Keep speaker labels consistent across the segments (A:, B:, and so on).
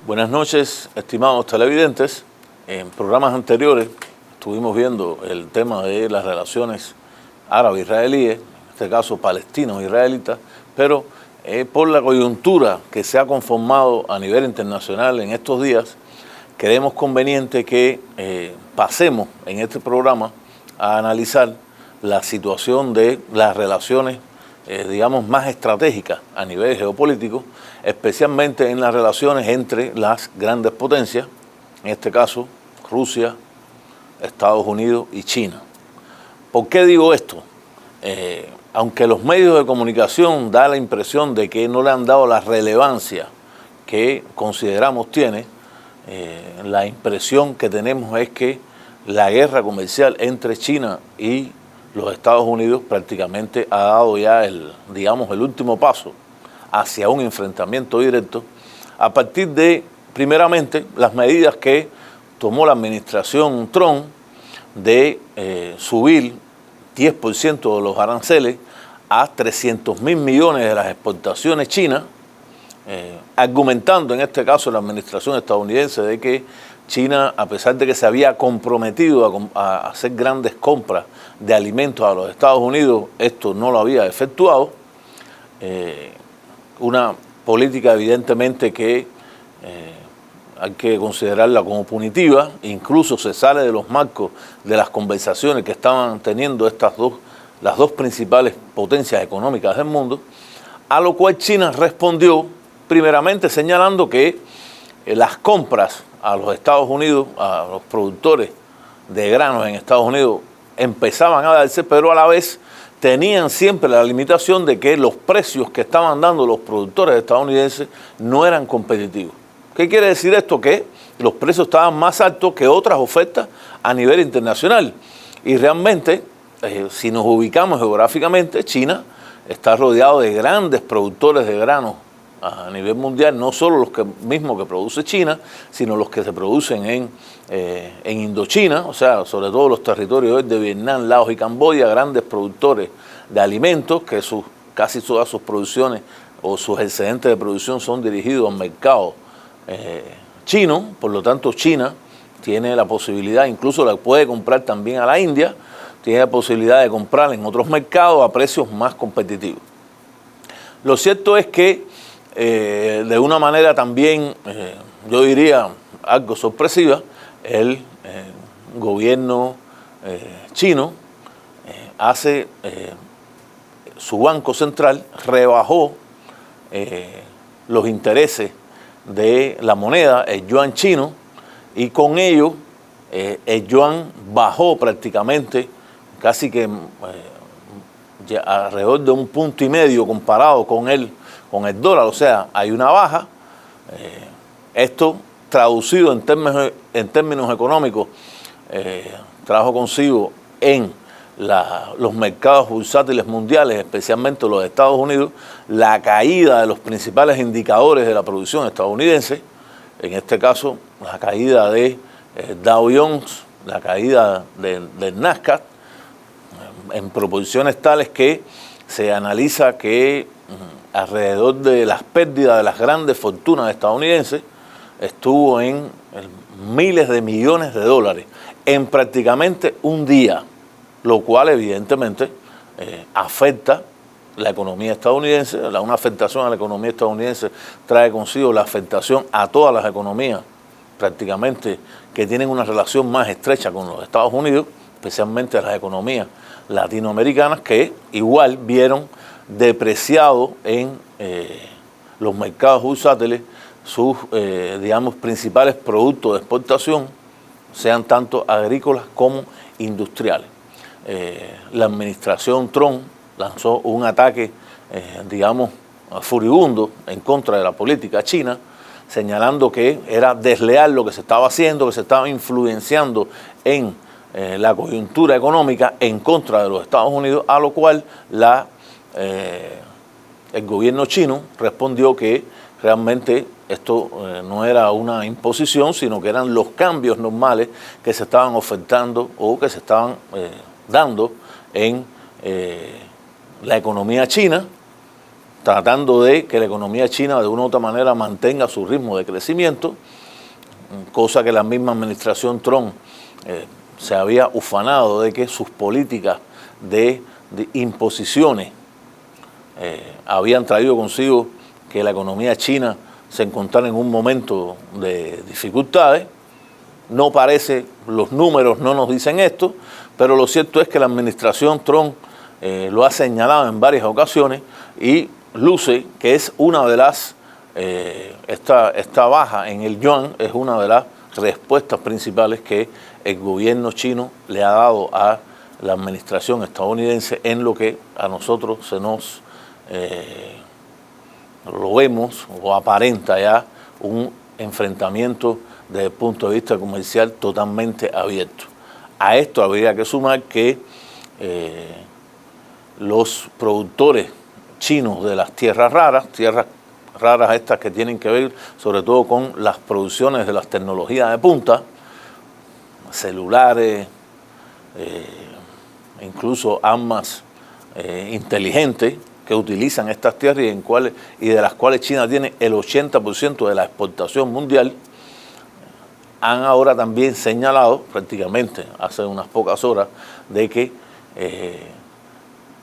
A: Buenas noches, estimados televidentes. En programas anteriores estuvimos viendo el tema de las relaciones árabe-israelíes, en este caso palestinos-israelitas, pero por la coyuntura que se ha conformado a nivel internacional en estos días, creemos conveniente que pasemos en este programa a analizar la situación de las relaciones digamos, más estratégicas a nivel geopolítico, especialmente en las relaciones entre las grandes potencias, en este caso Rusia, Estados Unidos y China. ¿Por qué digo esto? Aunque los medios de comunicación dan la impresión de que no le han dado la relevancia que consideramos tiene, la impresión que tenemos es que la guerra comercial entre China y los Estados Unidos prácticamente ha dado ya el último paso hacia un enfrentamiento directo a partir de, primeramente, las medidas que tomó la administración Trump de subir 10% de los aranceles a 300.000 millones de las exportaciones chinas, argumentando en este caso la administración estadounidense de que China, a pesar de que se había comprometido a hacer grandes compras de alimentos a los Estados Unidos, esto no lo había efectuado. Una política evidentemente que hay que considerarla como punitiva, incluso se sale de los marcos de las conversaciones que estaban teniendo las dos principales potencias económicas del mundo, a lo cual China respondió primeramente señalando que las compras a los Estados Unidos, a los productores de granos en Estados Unidos, empezaban a darse, pero a la vez tenían siempre la limitación de que los precios que estaban dando los productores estadounidenses no eran competitivos. ¿Qué quiere decir esto? Que los precios estaban más altos que otras ofertas a nivel internacional. Y realmente, si nos ubicamos geográficamente, China está rodeado de grandes productores de granos a nivel mundial, no solo los mismos que produce China, sino los que se producen en Indochina, o sea, sobre todo los territorios de Vietnam, Laos y Camboya, grandes productores de alimentos que casi todas sus producciones o sus excedentes de producción son dirigidos al mercado chino. Por lo tanto, China tiene la posibilidad, incluso la puede comprar también a la India, tiene la posibilidad de comprar en otros mercados a precios más competitivos. Lo cierto es que de una manera también, yo diría, algo sorpresiva, el gobierno chino hace su banco central rebajó los intereses de la moneda, el yuan chino, y con ello el yuan bajó prácticamente casi que alrededor de 1,5 puntos comparado con el dólar, o sea, hay una baja. Esto traducido en términos económicos trajo consigo en los mercados bursátiles mundiales, especialmente los de Estados Unidos, la caída de los principales indicadores de la producción estadounidense, en este caso la caída de Dow Jones, la caída del Nasdaq, en proporciones tales que se analiza que alrededor de las pérdidas de las grandes fortunas estadounidenses estuvo en miles de millones de dólares en prácticamente un día, lo cual evidentemente afecta la economía estadounidense. Una afectación a la economía estadounidense trae consigo la afectación a todas las economías prácticamente que tienen una relación más estrecha con los Estados Unidos, especialmente las economías latinoamericanas, que igual vieron depreciado en los mercados bursátiles sus principales productos de exportación, sean tanto agrícolas como industriales. La administración Trump lanzó un ataque, furibundo en contra de la política china, señalando que era desleal lo que se estaba haciendo, que se estaba influenciando en la coyuntura económica en contra de los Estados Unidos, a lo cual el gobierno chino respondió que realmente esto no era una imposición, sino que eran los cambios normales que se estaban ofertando o que se estaban dando en la economía china, tratando de que la economía china de una u otra manera mantenga su ritmo de crecimiento, cosa que la misma administración Trump se había ufanado de que sus políticas de imposiciones habían traído consigo que la economía china se encontrara en un momento de dificultades. No parece, los números no nos dicen esto, pero lo cierto es que la administración Trump lo ha señalado en varias ocasiones y luce que es una de las, esta baja en el yuan es una de las respuestas principales que el gobierno chino le ha dado a la administración estadounidense en lo que a nosotros se nos lo vemos o aparenta ya un enfrentamiento desde el punto de vista comercial totalmente abierto. A esto habría que sumar que los productores chinos de las tierras raras estas que tienen que ver sobre todo con las producciones de las tecnologías de punta, celulares, incluso armas inteligentes que utilizan estas tierras y de las cuales China tiene el 80% de la exportación mundial, han ahora también señalado, prácticamente hace unas pocas horas, de que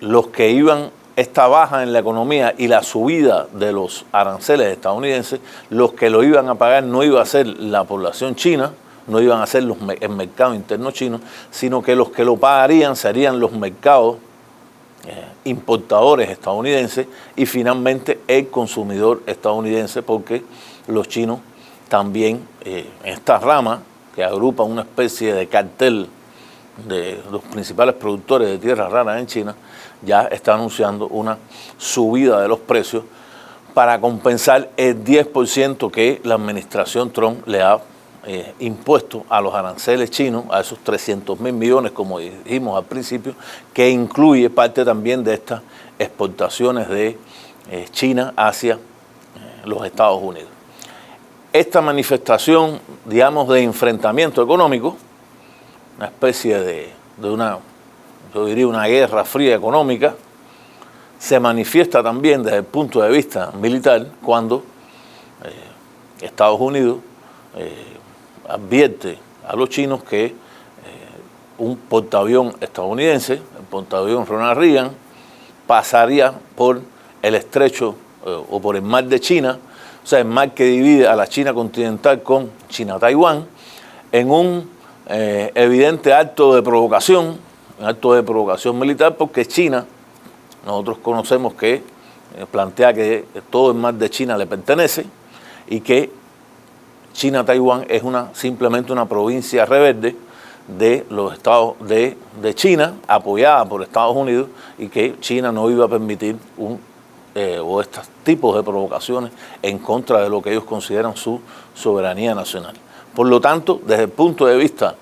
A: los que iban, esta baja en la economía y la subida de los aranceles estadounidenses, los que lo iban a pagar no iba a ser la población china, no iban a ser el mercado interno chino, sino que los que lo pagarían serían los mercados importadores estadounidenses y finalmente el consumidor estadounidense, porque los chinos también, esta rama que agrupa una especie de cartel de los principales productores de tierras raras en China, ya está anunciando una subida de los precios para compensar el 10% que la administración Trump le ha impuesto a los aranceles chinos, a esos 300.000 millones, como dijimos al principio, que incluye parte también de estas exportaciones de China hacia los Estados Unidos. Esta manifestación, digamos, de enfrentamiento económico, una especie de una, yo diría, una guerra fría económica, se manifiesta también desde el punto de vista militar cuando Estados Unidos advierte a los chinos que un portaavión estadounidense, el portaavión Ronald Reagan, pasaría por el estrecho o por el mar de China, o sea, el mar que divide a la China continental con China-Taiwán, en un evidente acto de provocación, un acto de provocación militar, porque China, nosotros conocemos que plantea que todo el mar de China le pertenece y que China-Taiwán es simplemente una provincia rebelde de los estados de China, apoyada por Estados Unidos, y que China no iba a permitir o estos tipos de provocaciones en contra de lo que ellos consideran su soberanía nacional. Por lo tanto, desde el punto de vista,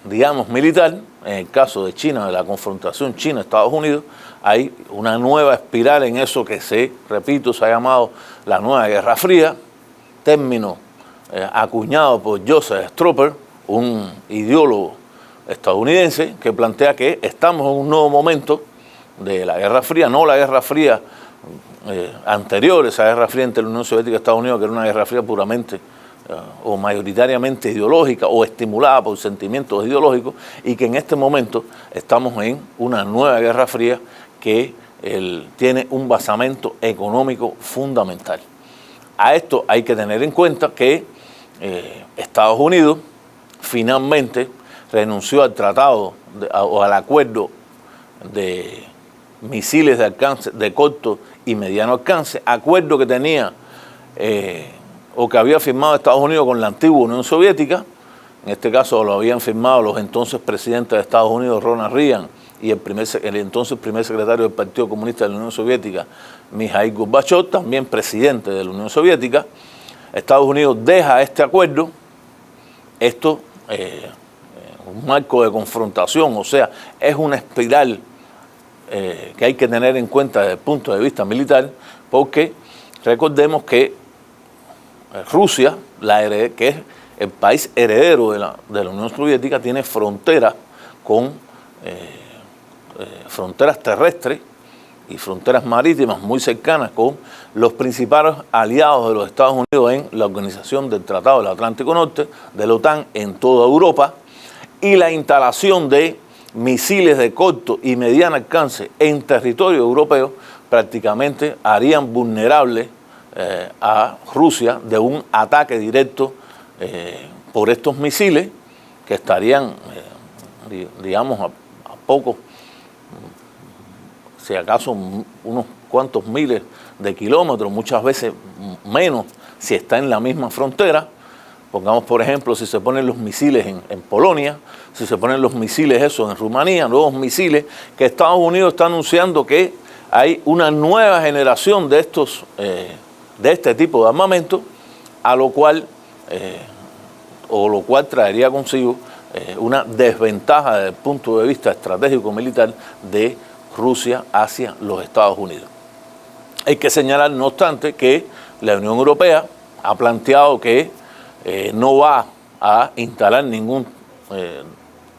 A: digamos, militar, en el caso de China, de la confrontación China-Estados Unidos, hay una nueva espiral en eso que repito, se ha llamado la nueva Guerra Fría, término acuñado por Joseph Strauper, un ideólogo estadounidense, que plantea que estamos en un nuevo momento de la Guerra Fría, no la Guerra Fría anterior, esa Guerra Fría entre la Unión Soviética y Estados Unidos, que era una Guerra Fría puramente o mayoritariamente ideológica o estimulada por sentimientos ideológicos, y que en este momento estamos en una nueva Guerra Fría que tiene un basamento económico fundamental. A esto hay que tener en cuenta que Estados Unidos finalmente renunció al tratado o al acuerdo de misiles de alcance de corto y mediano alcance, acuerdo que tenía o que había firmado Estados Unidos con la antigua Unión Soviética. En este caso lo habían firmado los entonces presidentes de Estados Unidos, Ronald Reagan, y el entonces primer secretario del Partido Comunista de la Unión Soviética, Mikhail Gorbachev, también presidente de la Unión Soviética. Estados Unidos deja este acuerdo, esto un marco de confrontación, o sea, es una espiral que hay que tener en cuenta desde el punto de vista militar, porque recordemos que Rusia, que es el país heredero de la Unión Soviética, tiene fronteras con fronteras terrestres y fronteras marítimas muy cercanas con los principales aliados de los Estados Unidos en la Organización del Tratado del Atlántico Norte, de la OTAN en toda Europa, y la instalación de misiles de corto y mediano alcance en territorio europeo prácticamente harían vulnerable a Rusia de un ataque directo por estos misiles que estarían, digamos, a pocos, si acaso unos cuantos miles de kilómetros, muchas veces menos si está en la misma frontera. Pongamos, por ejemplo, si se ponen los misiles en Polonia, si se ponen los misiles esos en Rumanía, nuevos misiles, que Estados Unidos está anunciando que hay una nueva generación de de este tipo de armamento, a lo cual traería consigo una desventaja desde el punto de vista estratégico militar de Rusia hacia los Estados Unidos. Hay que señalar, no obstante, que la Unión Europea ha planteado que no va a instalar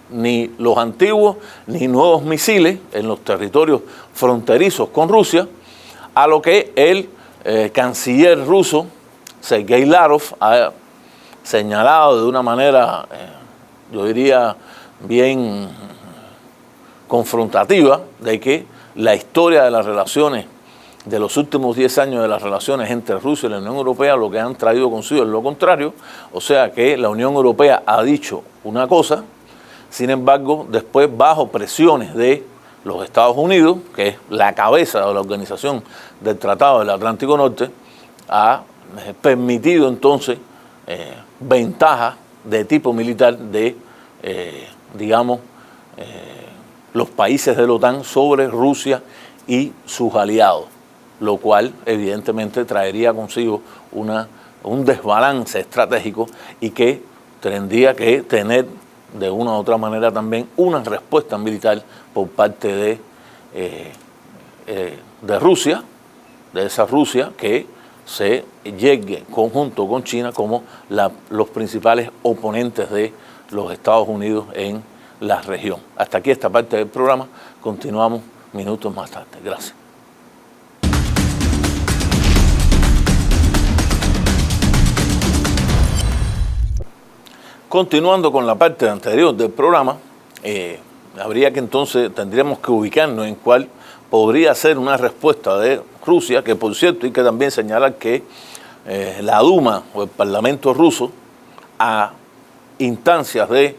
A: ni los antiguos ni nuevos misiles en los territorios fronterizos con Rusia, a lo que el canciller ruso, Sergei Lavrov, ha señalado de una manera, yo diría, bien confrontativa, de que la historia de las relaciones de los últimos 10 años de las relaciones entre Rusia y la Unión Europea lo que han traído consigo es lo contrario, o sea que la Unión Europea ha dicho una cosa, sin embargo, después bajo presiones de los Estados Unidos, que es la cabeza de la Organización del Tratado del Atlántico Norte, ha permitido entonces ventajas de tipo militar de, digamos, los países de la OTAN sobre Rusia y sus aliados, lo cual evidentemente traería consigo un desbalance estratégico y que tendría que tener de una u otra manera también una respuesta militar por parte de Rusia, de esa Rusia que se llegue conjunto con China como los principales oponentes de los Estados Unidos en la región. Hasta aquí esta parte del programa, continuamos minutos más tarde. Gracias. Continuando con la parte anterior del programa, tendríamos que ubicarnos en cuál podría ser una respuesta de Rusia, que por cierto hay que también señalar que la Duma o el Parlamento ruso, a instancias del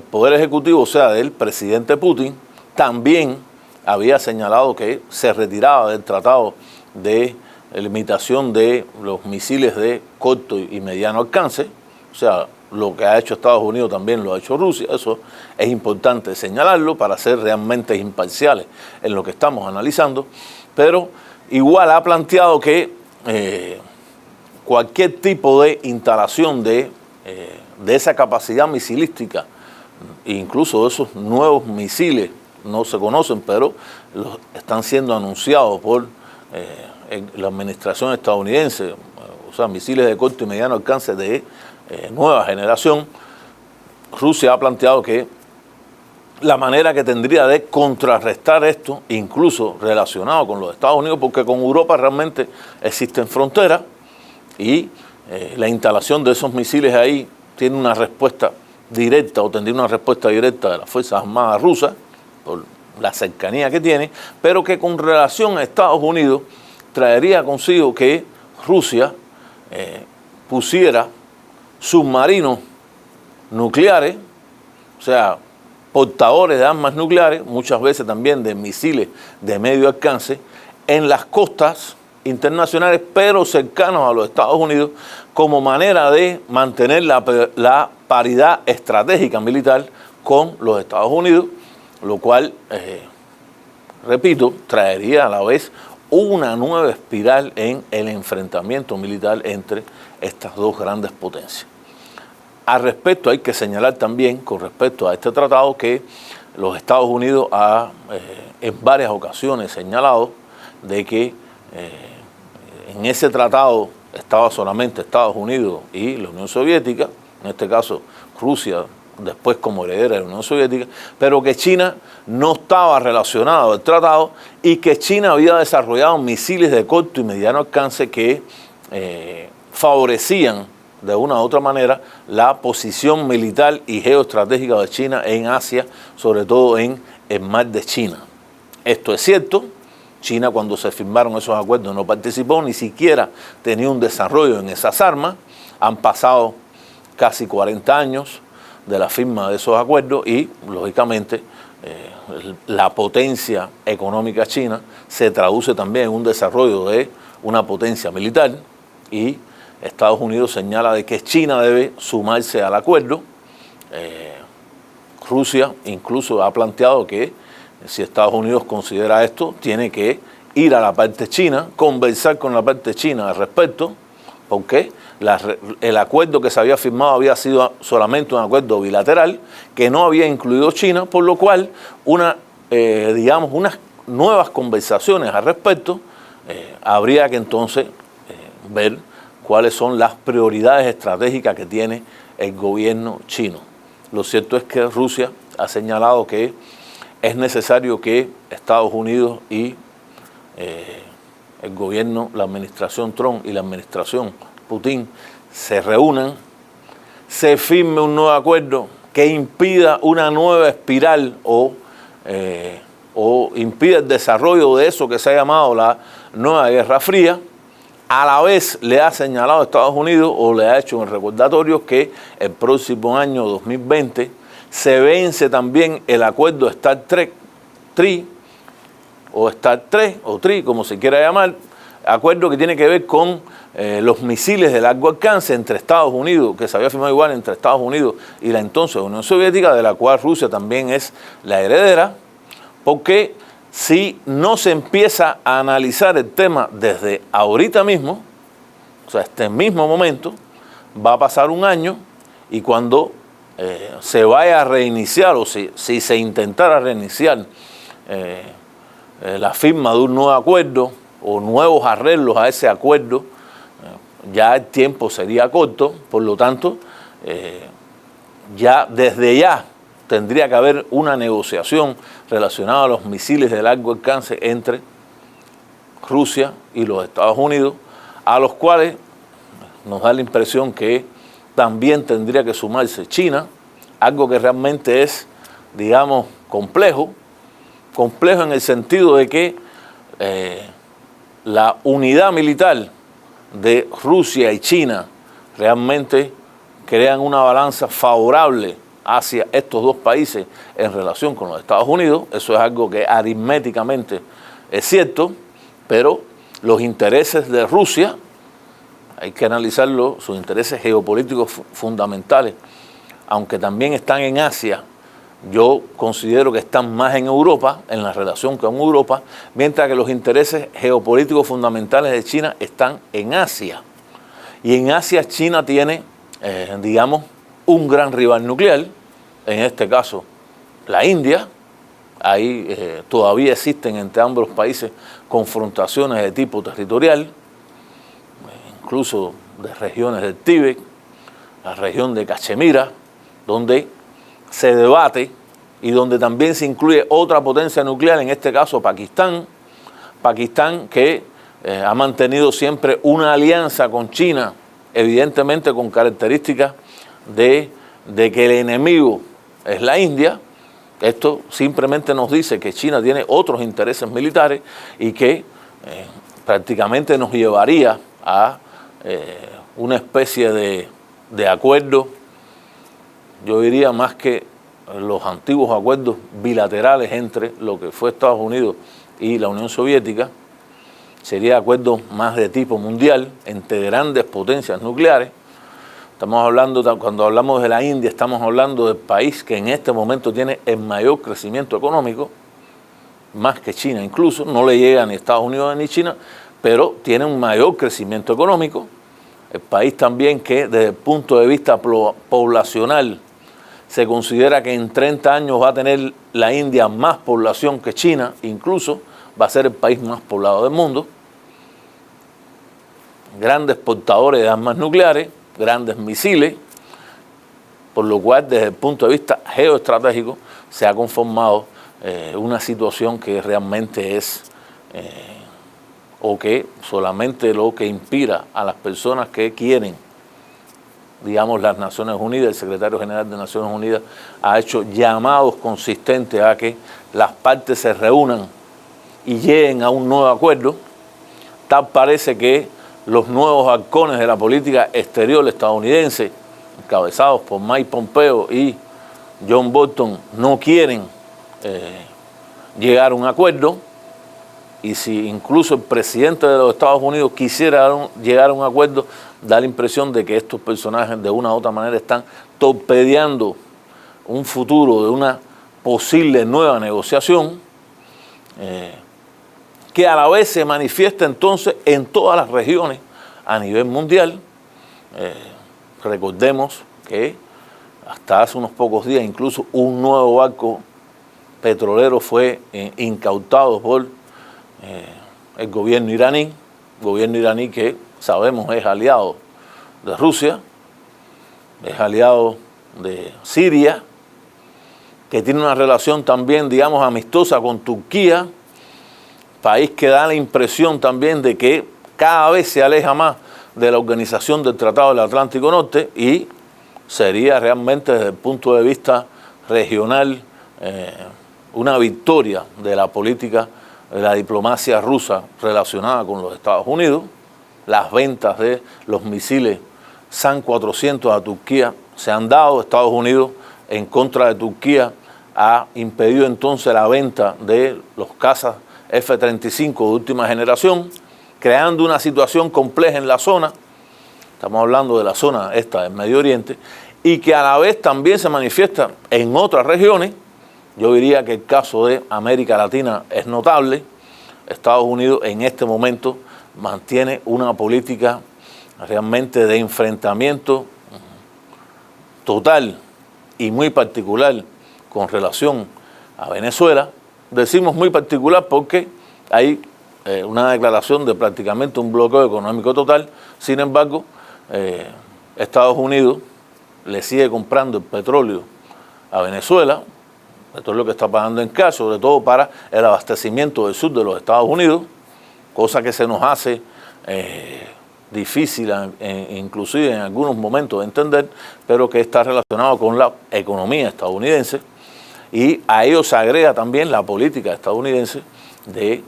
A: Poder Ejecutivo, o sea, del presidente Putin, también había señalado que se retiraba del tratado de limitación de los misiles de corto y mediano alcance, o sea, lo que ha hecho Estados Unidos también lo ha hecho Rusia. Eso es importante señalarlo para ser realmente imparciales en lo que estamos analizando, pero igual ha planteado que cualquier tipo de instalación de esa capacidad misilística, incluso esos nuevos misiles, no se conocen, pero están siendo anunciados por la administración estadounidense, o sea, misiles de corto y mediano alcance de nueva generación. Rusia ha planteado que la manera que tendría de contrarrestar esto, incluso relacionado con los Estados Unidos, porque con Europa realmente existen fronteras y la instalación de esos misiles ahí tiene una respuesta directa o tendría una respuesta directa de las Fuerzas Armadas rusas por la cercanía que tiene, pero que con relación a Estados Unidos traería consigo que Rusia pusiera submarinos nucleares, o sea, portadores de armas nucleares, muchas veces también de misiles de medio alcance, en las costas internacionales, pero cercanos a los Estados Unidos, como manera de mantener la paridad estratégica militar con los Estados Unidos, lo cual, repito, traería a la vez una nueva espiral en el enfrentamiento militar entre estas dos grandes potencias. Al respecto, hay que señalar también, con respecto a este tratado, que los Estados Unidos ha en varias ocasiones señalado de que en ese tratado estaba solamente Estados Unidos y la Unión Soviética, en este caso Rusia después como heredera de la Unión Soviética, pero que China no estaba relacionado al tratado y que China había desarrollado misiles de corto y mediano alcance que favorecían de una u otra manera la posición militar y geoestratégica de China en Asia, sobre todo en el mar de China. Esto es cierto. China, cuando se firmaron esos acuerdos, no participó, ni siquiera tenía un desarrollo en esas armas. Han pasado casi 40 años de la firma de esos acuerdos y, lógicamente, la potencia económica china se traduce también en un desarrollo de una potencia militar, y Estados Unidos señala de que China debe sumarse al acuerdo. Rusia incluso ha planteado que si Estados Unidos considera esto, tiene que ir a la parte china, conversar con la parte china al respecto, porque el acuerdo que se había firmado había sido solamente un acuerdo bilateral que no había incluido China, por lo cual unas nuevas conversaciones al respecto, habría que entonces ver cuáles son las prioridades estratégicas que tiene el gobierno chino. Lo cierto es que Rusia ha señalado que es necesario que Estados Unidos y el gobierno, la administración Trump y la administración Putin se reúnan, se firme un nuevo acuerdo que impida una nueva espiral o impida el desarrollo de eso que se ha llamado la nueva Guerra Fría. A la vez le ha señalado a Estados Unidos, o le ha hecho un recordatorio, que el próximo año 2020 se vence también el acuerdo Star Trek Tri, o Star 3, o Tri, como se quiera llamar, acuerdo que tiene que ver con los misiles de largo alcance entre Estados Unidos, que se había firmado igual entre Estados Unidos y la entonces Unión Soviética, de la cual Rusia también es la heredera, porque si no se empieza a analizar el tema desde ahorita mismo, o sea, este mismo momento, va a pasar un año, y cuando se vaya a reiniciar, o si se intentara reiniciar la firma de un nuevo acuerdo o nuevos arreglos a ese acuerdo, ya el tiempo sería corto. Por lo tanto, desde ya tendría que haber una negociación relacionada a los misiles de largo alcance entre Rusia y los Estados Unidos, a los cuales nos da la impresión que también tendría que sumarse China, algo que realmente es, digamos, complejo en el sentido de que la unidad militar de Rusia y China realmente crean una balanza favorable hacia estos dos países en relación con los Estados Unidos. Eso es algo que aritméticamente es cierto, pero los intereses de Rusia, hay que analizarlo, sus intereses geopolíticos fundamentales, aunque también están en Asia, yo considero que están más en Europa, en la relación con Europa, mientras que los intereses geopolíticos fundamentales de China están en Asia. Y en Asia China tiene, digamos, un gran rival nuclear, en este caso la India. Ahí todavía existen entre ambos países confrontaciones de tipo territorial, incluso de regiones del Tíbet, la región de Cachemira, donde se debate y donde también se incluye otra potencia nuclear, en este caso Pakistán que ha mantenido siempre una alianza con China, evidentemente con características de que el enemigo es la India. Esto simplemente nos dice que China tiene otros intereses militares y que prácticamente nos llevaría a una especie de acuerdo, yo diría más que los antiguos acuerdos bilaterales entre lo que fue Estados Unidos y la Unión Soviética. Sería acuerdos más de tipo mundial entre grandes potencias nucleares. Estamos hablando, cuando hablamos de la India, estamos hablando del país que en este momento tiene el mayor crecimiento económico, más que China incluso. No le llega ni Estados Unidos ni China, pero tiene un mayor crecimiento económico. El país también que desde el punto de vista poblacional se considera que en 30 años va a tener la India más población que China, incluso va a ser el país más poblado del mundo. Grandes portadores de armas nucleares, grandes misiles, por lo cual desde el punto de vista geoestratégico se ha conformado una situación que realmente es, o que solamente lo que inspira a las personas que quieren, digamos, las Naciones Unidas, el secretario general de Naciones Unidas ha hecho llamados consistentes a que las partes se reúnan y lleguen a un nuevo acuerdo. Tal parece que los nuevos halcones de la política exterior estadounidense, encabezados por Mike Pompeo y John Bolton, no quieren llegar a un acuerdo, y si incluso el presidente de los Estados Unidos quisiera llegar a un acuerdo, da la impresión de que estos personajes de una u otra manera están torpedeando un futuro de una posible nueva negociación, que a la vez se manifiesta entonces en todas las regiones a nivel mundial. Recordemos que hasta hace unos pocos días incluso un nuevo barco petrolero fue incautado por el gobierno iraní que sabemos es aliado de Rusia, es aliado de Siria, que tiene una relación también, digamos, amistosa con Turquía, país que da la impresión también de que cada vez se aleja más de la organización del Tratado del Atlántico Norte, y sería realmente desde el punto de vista regional una victoria de la política, de la diplomacia rusa relacionada con los Estados Unidos. Las ventas de los misiles SAM-400 a Turquía se han dado. Estados Unidos, en contra de Turquía, ha impedido entonces la venta de los cazas F-35 de última generación, creando una situación compleja en la zona. Estamos hablando de la zona esta del Medio Oriente, y que a la vez también se manifiesta en otras regiones. Yo diría que el caso de América Latina es notable. Estados Unidos en este momento mantiene una política realmente de enfrentamiento total y muy particular con relación a Venezuela. Decimos muy particular porque hay una declaración de prácticamente un bloqueo económico total. Sin embargo, Estados Unidos le sigue comprando el petróleo a Venezuela, petróleo que está pagando en cash, sobre todo para el abastecimiento del sur de los Estados Unidos, cosa que se nos hace difícil, inclusive en algunos momentos de entender, pero que está relacionado con la economía estadounidense, y a ello se agrega también la política estadounidense de,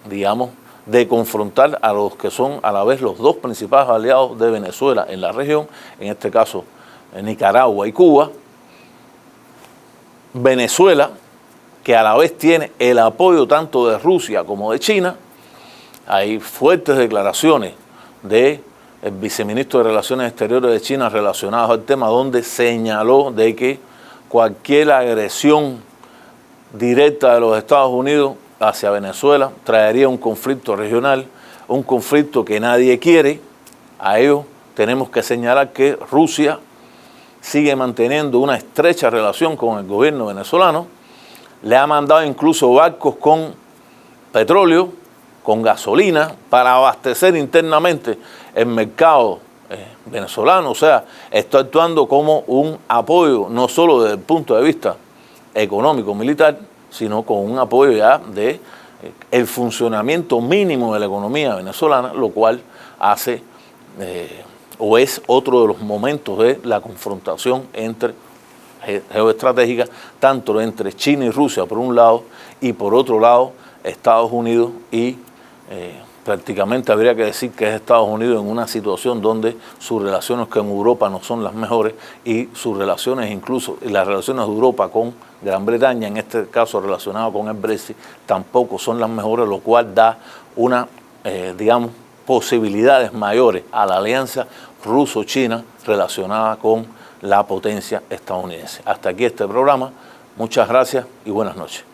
A: digamos, de confrontar a los que son a la vez los dos principales aliados de Venezuela en la región, en este caso Nicaragua y Cuba. Venezuela, que a la vez tiene el apoyo tanto de Rusia como de China. Hay fuertes declaraciones del viceministro de Relaciones Exteriores de China relacionadas al tema, donde señaló de que cualquier agresión directa de los Estados Unidos hacia Venezuela traería un conflicto regional, un conflicto que nadie quiere. A ello tenemos que señalar que Rusia sigue manteniendo una estrecha relación con el gobierno venezolano, le ha mandado incluso barcos con petróleo, con gasolina, para abastecer internamente el mercado venezolano. O sea, está actuando como un apoyo, no solo desde el punto de vista económico, militar, sino con un apoyo ya de el funcionamiento mínimo de la economía venezolana, lo cual hace o es otro de los momentos de la confrontación geoestratégica, tanto entre China y Rusia por un lado, y por otro lado Estados Unidos, y prácticamente habría que decir que es Estados Unidos en una situación donde sus relaciones con Europa no son las mejores, y sus relaciones, incluso las relaciones de Europa con Gran Bretaña, en este caso relacionado con el Brexit, tampoco son las mejores, lo cual da una, digamos, posibilidades mayores a la alianza ruso-china relacionada con la potencia estadounidense. Hasta aquí este programa. Muchas gracias y buenas noches.